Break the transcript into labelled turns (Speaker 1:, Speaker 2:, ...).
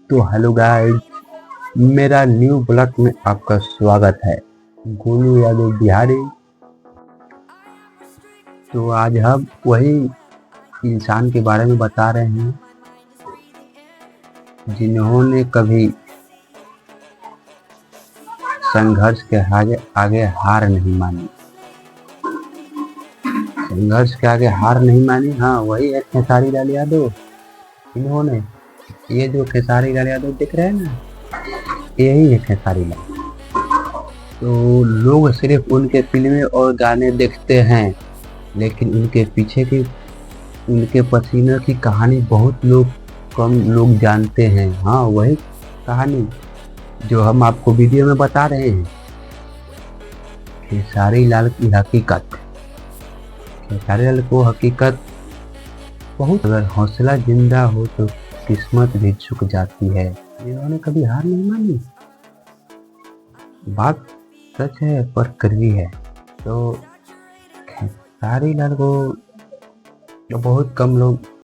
Speaker 1: तो hello guys, मेरा new blog में आपका स्वागत है। गोलू यादव बिहारी। तो आज हम वही इंसान के बारे में बता रहे हैं जिन्होंने कभी संघर्ष के आगे हार नहीं मानी। संघर्ष के आगे हार नहीं मानी, हाँ वही है खेसारी लाल यादव। इन्होंने ये जो खेसारी लाल यादव दिख रहे हैं ना, यही है खेसारी लाल। तो लोग सिर्फ उनके फिल्में और गाने देखते हैं, लेकिन उनके पीछे की उनके पसीने की कहानी बहुत कम लोग जानते हैं। हाँ वही कहानी जो हम आपको वीडियो में बता रहे हैं। खेसारी लाल की हकीकत। खेसारी लाल को हकीकत बहुत, अगर हौसला जिंदा हो तो किस्मत भी झुक जाती है। इन्होंने कभी हार नहीं मानी। बात सच है पर कड़वी है। तो खेसारी लाल को बहुत कम लोग